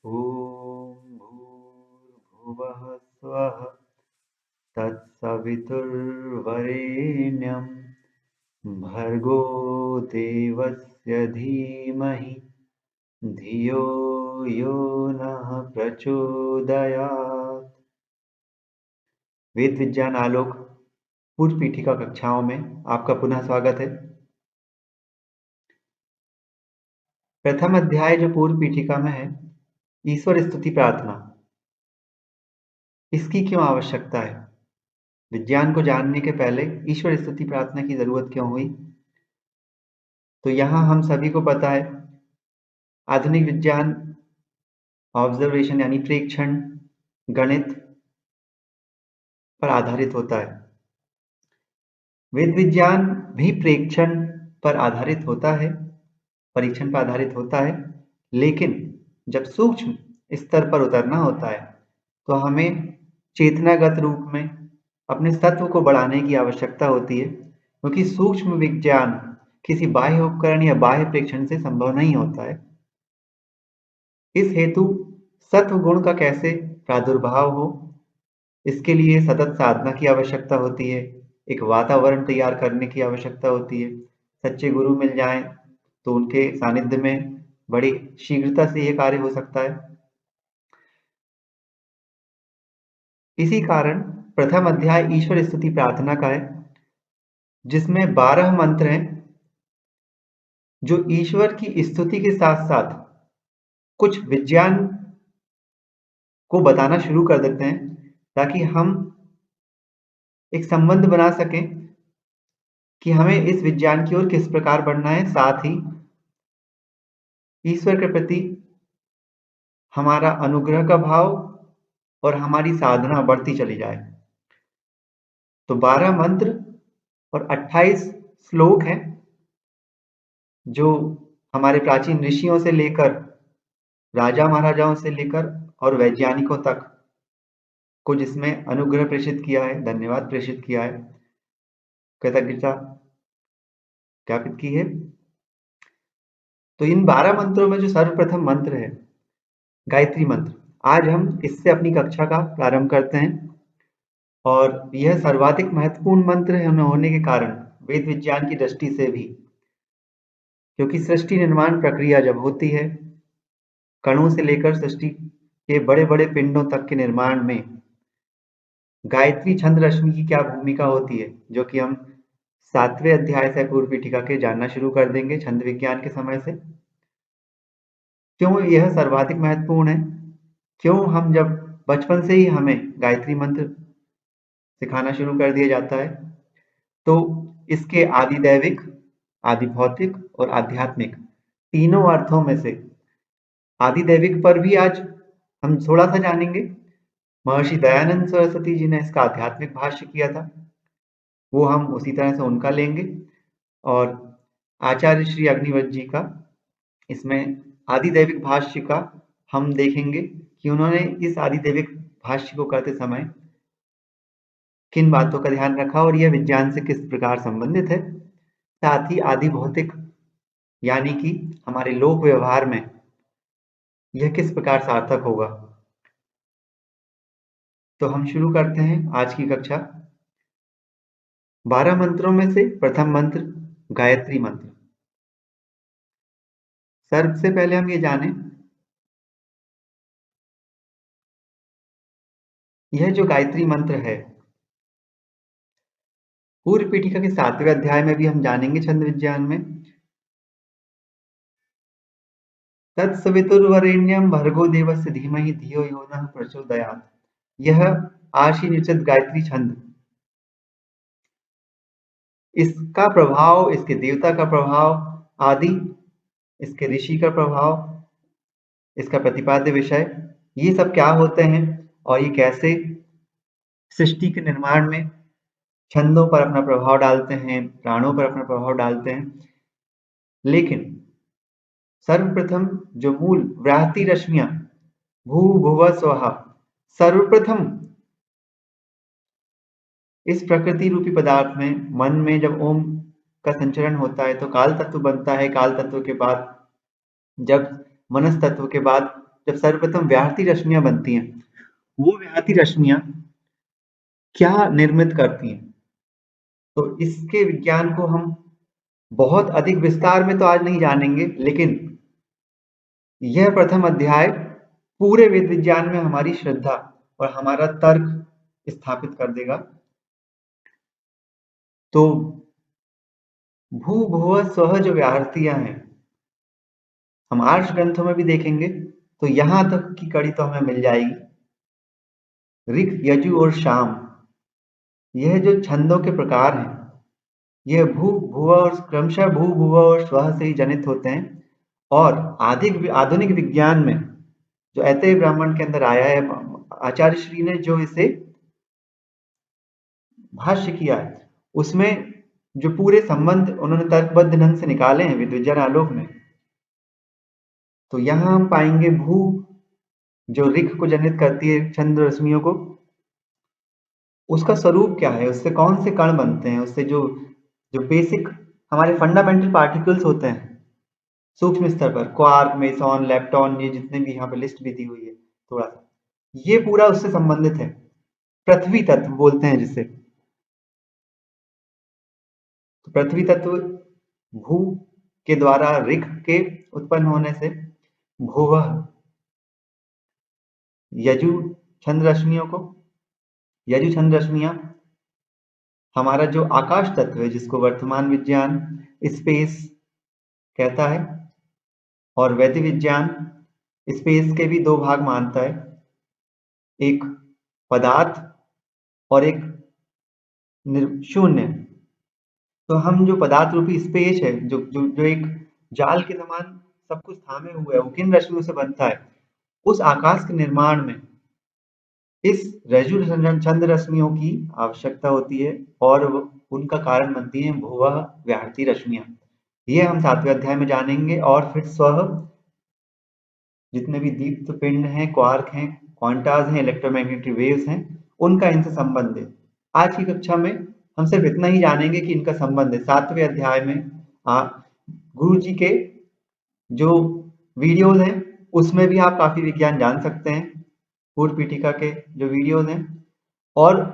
ॐ भूर्भुवः स्वः तत्सवितुर्वरेण्यं भर्गो देवस्य धीमहि धियो यो नः प्रचोदयात्। वेद विज्ञान आलोक पूर्व पीठिका कक्षाओं में आपका पुनः स्वागत है। प्रथम अध्याय जो पूर्व पीठिका में है, ईश्वर स्तुति प्रार्थना, इसकी क्यों आवश्यकता है? विज्ञान को जानने के पहले ईश्वर स्तुति प्रार्थना की जरूरत क्यों हुई? तो यहाँ हम सभी को पता है, आधुनिक विज्ञान ऑब्जर्वेशन यानी प्रेक्षण, गणित पर आधारित होता है। वेद विज्ञान भी प्रेक्षण पर आधारित होता है, परीक्षण पर आधारित होता है, लेकिन जब सूक्ष्म स्तर पर उतरना होता है तो हमें चेतनागत रूप में अपने तत्व को बढ़ाने की आवश्यकता होती है, क्योंकि सूक्ष्म विज्ञान किसी बाह्य उपकरण या बाह्य प्रेक्षण से संभव नहीं होता है। इस हेतु सत्व गुण का कैसे प्रादुर्भाव हो, इसके लिए सतत साधना की आवश्यकता होती है, एक वातावरण तैयार करने की आवश्यकता होती है। सच्चे गुरु मिल जाएं तो उनके सानिध्य में बड़ी शीघ्रता से यह कार्य हो सकता है। इसी कारण प्रथम अध्याय ईश्वर स्तुति प्रार्थना का है, जिसमें 12 मंत्र हैं जो ईश्वर की स्तुति के साथ साथ कुछ विज्ञान को बताना शुरू कर देते हैं, ताकि हम एक संबंध बना सकें कि हमें इस विज्ञान की ओर किस प्रकार बढ़ना है, साथ ही ईश्वर के प्रति हमारा अनुग्रह का भाव और हमारी साधना बढ़ती चली जाए। तो 12 मंत्र और 28 श्लोक हैं जो हमारे प्राचीन ऋषियों से लेकर राजा महाराजाओं से लेकर और वैज्ञानिकों तक को जिसमें अनुग्रह प्रेषित किया है, धन्यवाद प्रेषित किया है, कृतज्ञता ज्ञापित की है। तो इन 12 मंत्रों में जो सर्वप्रथम मंत्र है गायत्री मंत्र, आज हम इससे अपनी कक्षा का प्रारंभ करते हैं। और यह सर्वाधिक महत्वपूर्ण मंत्र होने के कारण वेद विज्ञान की दृष्टि से भी, क्योंकि सृष्टि निर्माण प्रक्रिया जब होती है, कणों से लेकर सृष्टि के बड़े बड़े पिंडों तक के निर्माण में गायत्री छंद रश्मि की क्या भूमिका होती है, जो कि हम 7वें अध्याय से पूर्व पीठिका के जानना शुरू कर देंगे छंद विज्ञान के समय से। क्यों यह सर्वाधिक महत्वपूर्ण है? क्यों हम जब बचपन से ही हमें गायत्री मंत्र सिखाना शुरू कर दिया जाता है, तो इसके आदि दैविक, आदि भौतिक और आध्यात्मिक तीनों अर्थों में से आदि दैविक पर भी आज हम थोड़ा सा जानेंगे। महर्षि दयानंद सरस्वती जी ने इसका आध्यात्मिक भाष्य किया था, वो हम उसी तरह से उनका लेंगे। और आचार्य श्री अग्निवत जी का इसमें आदि दैविक भाष्य का हम देखेंगे कि उन्होंने इस आदि दैविक भाष्य को करते समय किन बातों का ध्यान रखा और यह विज्ञान से किस प्रकार संबंधित है। साथ ही आदि भौतिक यानी कि हमारे लोक व्यवहार में यह किस प्रकार सार्थक होगा। तो हम शुरू करते हैं आज की कक्षा। 12 मंत्रों में से प्रथम मंत्र गायत्री मंत्र। सबसे पहले हम ये जानें, यह जो गायत्री मंत्र है पूर्व पीठिका के 7वें अध्याय में भी हम जानेंगे छंद विज्ञान में। तत्सवितुर्वरेण्यं भर्गो देवस्य धीमहि धियो यो नः प्रचोदयात्। यह आशीर्वचन गायत्री छंद, इसका प्रभाव, इसके देवता का प्रभाव आदि, इसके ऋषि का प्रभाव, इसका प्रतिपाद्य विषय, ये सब क्या होते हैं और ये कैसे सृष्टि के निर्माण में छंदों पर अपना प्रभाव डालते हैं, प्राणों पर अपना प्रभाव डालते हैं। लेकिन सर्वप्रथम जो मूल व्राहति रश्मियां भू भुव स्वहा, सर्वप्रथम इस प्रकृति रूपी पदार्थ में, मन में जब ओम का संचरण होता है तो काल तत्व बनता है। काल तत्व के बाद जब मनस तत्व के बाद जब सर्वप्रथम व्याहृति रश्मियां बनती हैं, वो व्याहृति रश्मियां क्या निर्मित करती हैं, तो इसके विज्ञान को हम बहुत अधिक विस्तार में तो आज नहीं जानेंगे, लेकिन यह प्रथम अध्याय पूरे वेद विज्ञान में हमारी श्रद्धा और हमारा तर्क स्थापित कर देगा। तो भू भुव स्वः जो व्याहृतियां हैं, हम आर्ष ग्रंथों में भी देखेंगे तो यहां तक की कड़ी तो हमें मिल जाएगी। ऋक, यजु और शाम, यह जो छंदों के प्रकार हैं, यह भू भुव और क्रमशः भू भुव और स्वः से ही जनित होते हैं। और आधुनिक विज्ञान में जो ऐतेय ब्राह्मण के अंदर आया है, आचार्य श्री ने जो इसे भाष्य किया है, उसमें जो पूरे संबंध उन्होंने तर्कबद्ध ढंग से निकाले हैं विद्वज्जन आलोक में, तो यहां हम पाएंगे भू जो ऋख को जनित करती है, चंद्र रश्मियों को, उसका स्वरूप क्या है, उससे कौन से कण बनते हैं, उससे जो जो बेसिक हमारे फंडामेंटल पार्टिकल्स होते हैं सूक्ष्म स्तर पर, क्वार्क, मेसॉन, लेप्टॉन, ये जितने भी यहाँ पे लिस्ट भी दी हुई है थोड़ा सा, ये पूरा उससे संबंधित है। पृथ्वी तत्व बोलते हैं जिसे, तो पृथ्वी तत्व भू के द्वारा ऋख के उत्पन्न होने से भुवः यजु छंद रश्मियों को, यजु छंद रश्मियां हमारा जो आकाश तत्व है, जिसको वर्तमान विज्ञान स्पेस कहता है, और वैदिक विज्ञान स्पेस के भी दो भाग मानता है, एक पदार्थ और एक शून्य। तो हम जो पदार्थ रूपी स्पेस है, जो जो जो एक जाल के समान सब कुछ थामे हुए है, वो किन रश्मियों से बनता है, उस आकाश के निर्माण में इस रज्जु चंद्र रश्मियों की आवश्यकता होती है, और उनका कारण बनती है भुवः व्याहृति रश्मियां। ये हम 7वें अध्याय में जानेंगे। और फिर स्वः जितने भी दीप्त पिंड हैं, क्वार्क हैं, क्वांटाज हैं, इलेक्ट्रोमैग्नेटिक वेव्स हैं, उनका इनसे संबंध है। आज की कक्षा में हम सिर्फ इतना ही जानेंगे कि इनका संबंध है। 7वें अध्याय में गुरु जी के जो वीडियोज हैं उसमें भी आप काफी विज्ञान जान सकते हैं, पूर्व पीठिका के जो वीडियोज हैं। और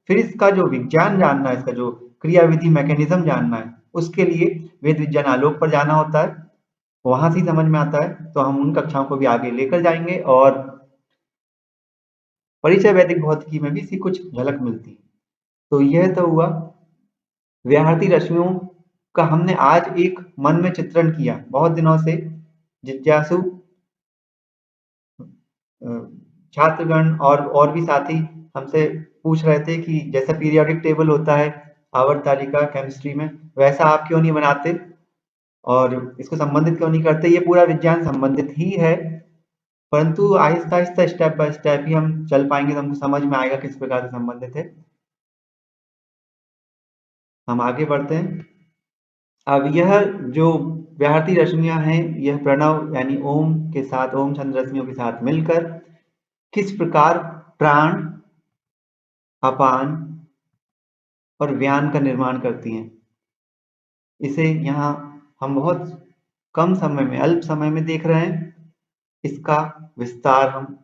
फिर इसका जो विज्ञान जानना है, इसका जो क्रियाविधि मैकेनिज्म जानना है, उसके लिए वेद विज्ञान आलोक पर जाना होता है, वहां से ही समझ में आता है। तो हम उन कक्षाओं को भी आगे लेकर जाएंगे और परिचय वैदिक भौतिकी में भी इसकी कुछ झलक मिलती है। तो यह तो हुआ व्याहृति रश्मियों का, हमने आज एक मन में चित्रण किया। बहुत दिनों से जिज्ञासु छात्रगण और भी साथी हमसे पूछ रहे थे कि जैसा पीरियोडिक टेबल होता है आवर्त तालिका केमिस्ट्री में, वैसा आप क्यों नहीं बनाते और इसको संबंधित क्यों नहीं करते। ये पूरा विज्ञान संबंधित ही है, परंतु Aahista Aahista step by step ही हम चल पाएंगे तो हमको समझ में आएगा किस प्रकार से संबंधित है। हम आगे बढ़ते हैं। अब यह जो व्याहृति रश्मियां हैं, यह प्रणव यानी ओम के साथ, ओम छंद रश्मियों के साथ मिलकर किस प्रकार प्राण, अपान और व्यान का निर्माण करती हैं, इसे यहाँ हम बहुत कम समय में, अल्प समय में देख रहे हैं। इसका विस्तार हम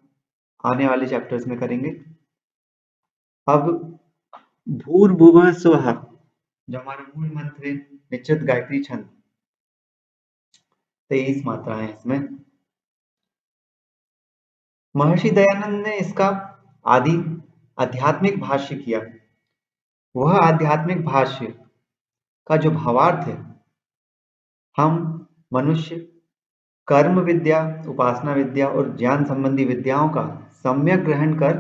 आने वाले चैप्टर्स में करेंगे। अब भूर्भुवः स्वः जो हमारा मूल मंत्र है, निश्चित गायत्री छंद, 23 मात्राएं इसमें। महर्षि दयानंद ने इसका आदि आध्यात्मिक भाष्य किया। वह आध्यात्मिक भाष्य का जो भावार्थ है, हम मनुष्य कर्म विद्या, उपासना विद्या और ज्ञान संबंधी विद्याओं का सम्यक ग्रहण कर,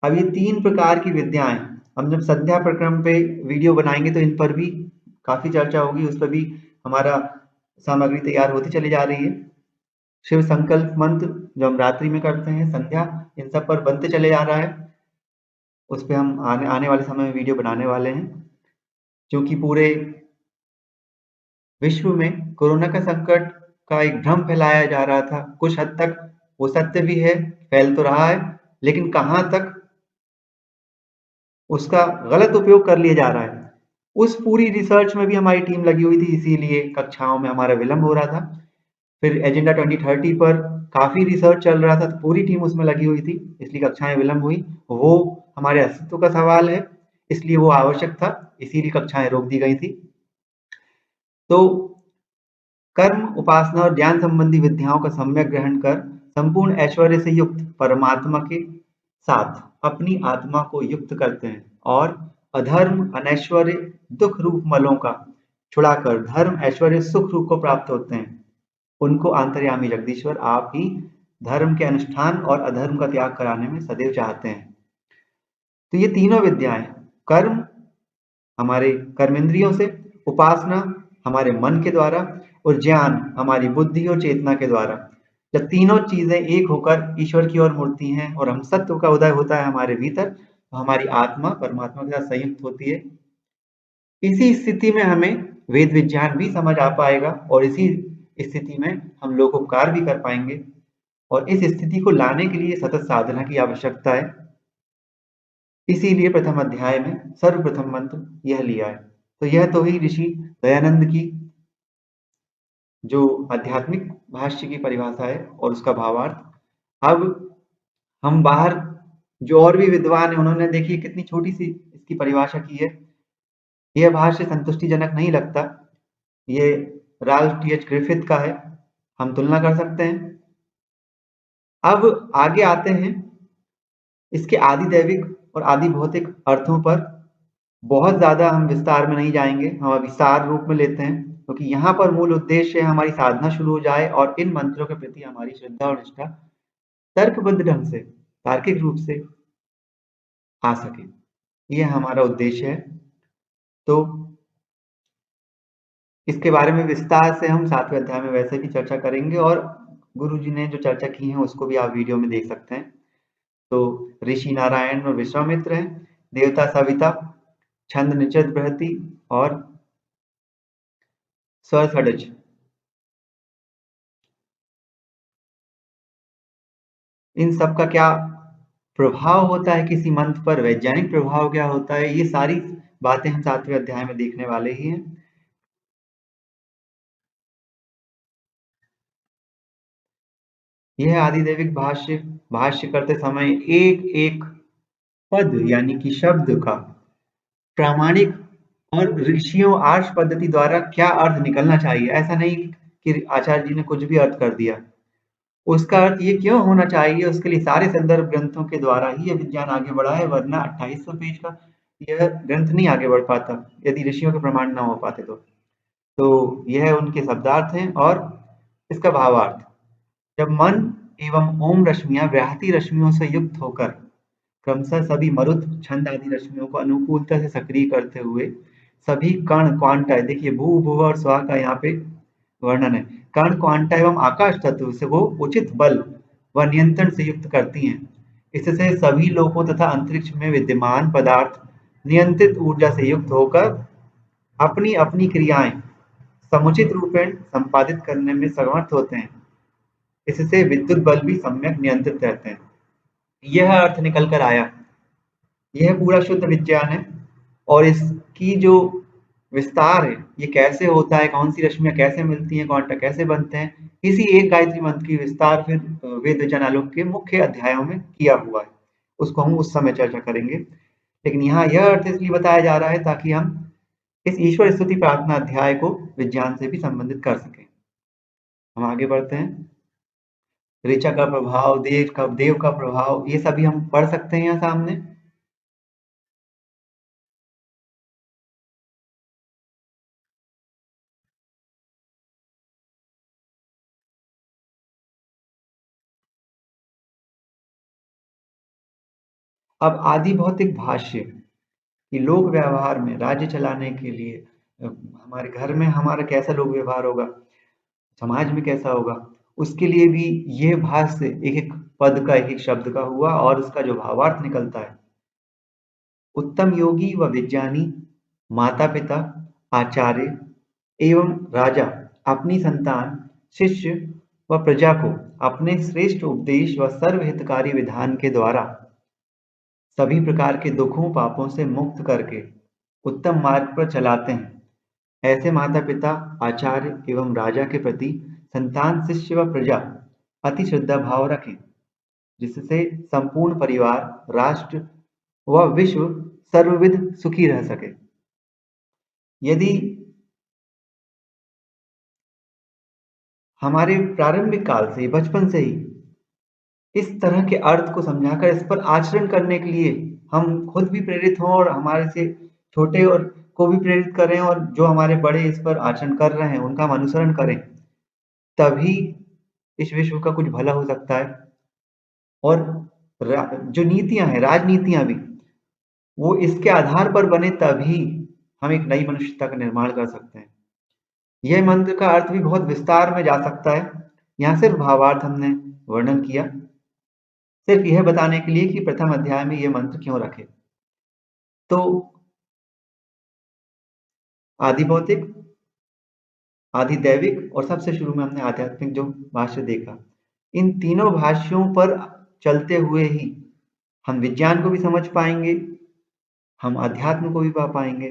अब ये 3 प्रकार की विद्याएं, हम जब संध्या प्रक्रम पे वीडियो बनाएंगे तो इन पर भी काफी चर्चा होगी, उस पर भी हमारा सामग्री तैयार होती चली जा रही है। शिव संकल्प मंत्र जो हम रात्रि में करते हैं, संध्या, इन सब पर बनते चले जा रहा है। उस पर हम आने वाले समय में वीडियो बनाने वाले हैं, क्योंकि पूरे विश्व में कोरोना का संकट का एक भ्रम फैलाया जा रहा था। कुछ हद तक वो सत्य भी है, फैल तो रहा है, लेकिन कहां तक उसका गलत उपयोग कर लिया जा रहा है, उस पूरी रिसर्च में भी हमारी टीम लगी हुई थी, इसीलिए कक्षाओं में हमारा विलंब हो रहा था। फिर एजेंडा 2030 पर काफी रिसर्च चल रहा था, तो पूरी टीम उसमें लगी हुई थी, इसलिए कक्षाएं विलंब हुई। वो हमारे अस्तित्व का सवाल है, इसलिए वो आवश्यक था, इसीलिए कक्षाएं रोक दी गई थी। तो कर्म, उपासना और ज्ञान संबंधी विद्याओं का सम्यक ग्रहण कर संपूर्ण ऐश्वर्य से युक्त परमात्मा के साथ अपनी आत्मा को युक्त करते हैं और अधर्म, अनैश्वर्य, दुख रूप मलों का छुड़ाकर धर्म, ऐश्वर्य, सुख रूप को प्राप्त होते हैं। उनको अंतर्यामी जगदीश्वर आप ही धर्म के अनुष्ठान और अधर्म का त्याग कराने में सदैव चाहते हैं। तो ये तीनों विद्याएं, कर्म हमारे कर्मेंद्रियों से, उपासना हमारे मन के द्वारा और ज्ञान हमारी बुद्धि और चेतना के द्वारा, जब तीनों चीजें एक होकर ईश्वर की ओर मुड़ती हैं और हम सत्व का उदय होता है हमारे भीतर, तो हमारी आत्मा परमात्मा के साथ संयुक्त होती है। इसी स्थिति में हमें वेद विज्ञान भी समझ आ पाएगा और इसी स्थिति में हम लोकोपकार भी कर पाएंगे। और इस स्थिति को लाने के लिए सतत साधना की आवश्यकता है। इसीलिए प्रथम अध्याय में सर्वप्रथम मंत्र यह लिया है। तो यह तो ही ऋषि दयानंद की जो आध्यात्मिक भाष्य की परिभाषा है और उसका भावार्थ। अब हम बाहर जो और भी विद्वान है, उन्होंने देखिए कितनी छोटी सी इसकी परिभाषा की है। यह भाष्य संतुष्टिजनक नहीं लगता। ये राल्फ टी एच ग्रिफिथ का है, हम तुलना कर सकते हैं। अब आगे आते हैं इसके आदि दैविक और आदि भौतिक अर्थों पर। बहुत ज्यादा हम विस्तार में नहीं जाएंगे, हम विस्तार रूप में लेते हैं, क्योंकि यहाँ पर मूल उद्देश्य है हमारी साधना शुरू हो जाए और इन मंत्रों के प्रति हमारी श्रद्धा और निष्ठा तर्कबद्ध ढंग से, तार्किक रूप से आ सके। यह हमारा उद्देश्य है। तो इसके बारे में विस्तार से हम 7वें अध्याय में वैसे भी चर्चा करेंगे और गुरु जी ने जो चर्चा की है उसको भी आप वीडियो में देख सकते हैं। तो ऋषि नारायण और विश्वामित्र हैं, देवता सविता, छंद निचत बृहति और स्वर षडज। इन सब का क्या प्रभाव होता है किसी मंत्र पर, वैज्ञानिक प्रभाव क्या होता है, ये सारी बातें हम 7वें अध्याय में देखने वाले ही हैं। यह आदिदैविक भाष्य करते समय एक एक पद यानी कि शब्द का प्रामाणिक और ऋषियों आर्ष पद्धति द्वारा क्या अर्थ निकलना चाहिए, ऐसा नहीं कि आचार्य जी ने कुछ भी अर्थ कर दिया। उसका अर्थ ये क्यों होना चाहिए, उसके लिए सारे संदर्भ ग्रंथों के द्वारा ही यह विज्ञान आगे बढ़ा है, वरना 2800 पेज का यह ग्रंथ नहीं आगे बढ़ पाता यदि ऋषियों के प्रमाण ना हो पाते तो यह उनके शब्दार्थ हैं और इसका भावार्थ। जब मन एवं ओम रश्मियां व्याहति रश्मियों से युक्त होकर क्रमशः सभी मरुत, छंद आदि रश्मियों को अनुकूलता से सक्रिय करते हुए सभी कण क्वांटा, देखिए भू, भुव और स्वा का यहाँ पे वर्णन है, कण क्वांटा एवं आकाश तत्व से वो उचित बल व नियंत्रण से युक्त करती हैं। इससे सभी लोकों तथा अंतरिक्ष में विद्यमान पदार्थ नियंत्रित ऊर्जा से युक्त होकर अपनी अपनी क्रियाएं समुचित रूपेण संपादित करने में समर्थ होते हैं। इससे विद्युत बल भी सम्यक नियंत्रित रहते हैं। यह अर्थ निकल कर आया। यह पूरा शुद्ध विज्ञान है और इसकी जो विस्तार है, ये कैसे होता है, कौन सी रश्मियां कैसे मिलती हैं, क्वांटा कैसे बनते हैं, इसी एक गायत्री मंत्र की विस्तार फिर वेद विज्ञान आलोक के मुख्य अध्यायों में किया हुआ है। उसको हम उस समय चर्चा करेंगे। लेकिन यहाँ यह अर्थ इसलिए बताया जा रहा है ताकि हम इस ईश्वर स्तुति प्रार्थना अध्याय को विज्ञान से भी संबंधित कर सकें। हम आगे बढ़ते हैं। ऋचा का प्रभाव, देव का प्रभाव, ये सभी हम पढ़ सकते हैं यहाँ सामने। अब आदि भौतिक भाष्य कि लोक व्यवहार में राज्य चलाने के लिए हमारे घर में हमारा कैसा लोक व्यवहार होगा, समाज में कैसा होगा, उसके लिए भी यह भाष्य एक एक पद का, एक एक शब्द का हुआ और उसका जो भावार्थ निकलता है। उत्तम योगी व विज्ञानी, माता पिता, आचार्य एवं राजा अपनी संतान, शिष्य व प्रजा को अपने श्रेष्ठ उपदेश व सर्वहितकारी विधान के द्वारा सभी प्रकार के दुखों पापों से मुक्त करके उत्तम मार्ग पर चलाते हैं। ऐसे माता पिता, आचार्य एवं राजा के प्रति संतान, शिष्य व प्रजा अति श्रद्धा भाव रखें, जिससे संपूर्ण परिवार, राष्ट्र व विश्व सर्वविध सुखी रह सके। यदि हमारे प्रारंभिक काल से, बचपन से ही इस तरह के अर्थ को समझाकर इस पर आचरण करने के लिए हम खुद भी प्रेरित हों और हमारे से छोटे और को भी प्रेरित करें, और जो हमारे बड़े इस पर आचरण कर रहे हैं उनका हम अनुसरण करें, तभी इस विश्व का कुछ भला हो सकता है। और जो नीतियां हैं, राजनीतियां भी, वो इसके आधार पर बने, तभी हम एक नई मनुष्यता का निर्माण कर सकते हैं। यह मंत्र का अर्थ भी बहुत विस्तार में जा सकता है, यहाँ सिर्फ भावार्थ हमने वर्णन किया, सिर्फ यह बताने के लिए कि प्रथम अध्याय में यह मंत्र क्यों रखे। तो आदि भौतिक, आदि दैविक और सबसे शुरू में हमने आध्यात्मिक जो भाष्य देखा, इन तीनों भाष्यों पर चलते हुए ही हम विज्ञान को भी समझ पाएंगे, हम अध्यात्म को भी पा पाएंगे,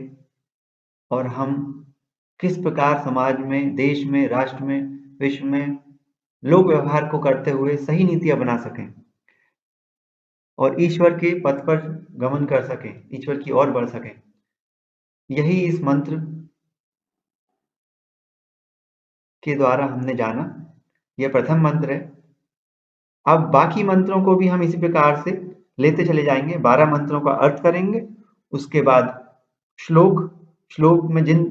और हम किस प्रकार समाज में, देश में, राष्ट्र में, विश्व में लोक व्यवहार को करते हुए सही नीतियां बना सकें और ईश्वर के पथ पर गमन कर सकें, ईश्वर की ओर बढ़ सकें। यही इस मंत्र के द्वारा हमने जाना। यह प्रथम मंत्र है। अब बाकी मंत्रों को भी हम इसी प्रकार से लेते चले जाएंगे, 12 मंत्रों का अर्थ करेंगे, उसके बाद श्लोक, श्लोक में जिन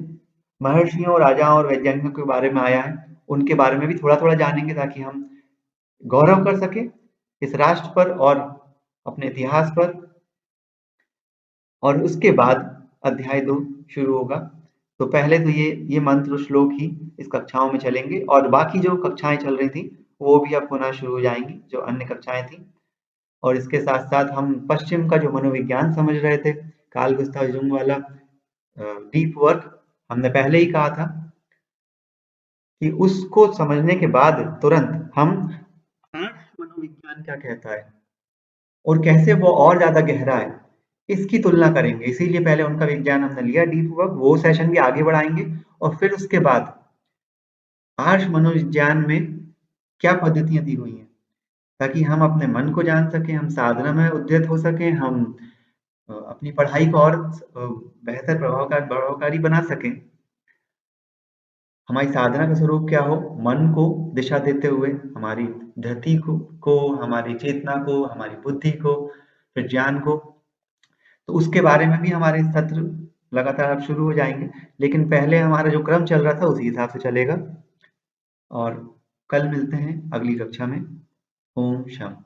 महर्षियों, राजाओं और वैज्ञानिकों के बारे में आया है उनके बारे में भी थोड़ा थोड़ा जानेंगे, ताकि हम गौरव कर सके इस राष्ट्र पर और अपने इतिहास पर। और उसके बाद अध्याय 2 शुरू होगा। तो पहले तो ये मंत्र श्लोक ही इस कक्षाओं में चलेंगे, और बाकी जो कक्षाएं चल रही थी वो भी अब पुनः शुरू हो जाएंगी, जो अन्य कक्षाएं थी। और इसके साथ साथ हम पश्चिम का जो मनोविज्ञान समझ रहे थे, कार्ल गुस्ताव जुंग वाला डीप वर्क, हमने पहले ही कहा था कि उसको समझने के बाद तुरंत हम मनोविज्ञान क्या कहता है और कैसे वो और ज्यादा गहरा है, इसकी तुलना करेंगे। इसीलिए पहले उनका विज्ञान हमने लिया, डीप वर्क, वो सेशन भी आगे बढ़ाएंगे। और फिर उसके बाद आर्ष मनोविज्ञान में क्या पद्धतियां दी हुई हैं, ताकि हम अपने मन को जान सकें, हम साधना में उद्यत हो सकें, हम अपनी पढ़ाई को और बेहतर प्रभावकारी बना सकें। हमारी साधना का स्वरूप क्या हो, मन को दिशा देते हुए, हमारी धरती को, हमारी चेतना को, हमारी बुद्धि को, फिर ज्ञान को। तो उसके बारे में भी हमारे सत्र लगातार अब शुरू हो जाएंगे, लेकिन पहले हमारा जो क्रम चल रहा था उसी हिसाब से चलेगा। और कल मिलते हैं अगली कक्षा में। ओम शांति।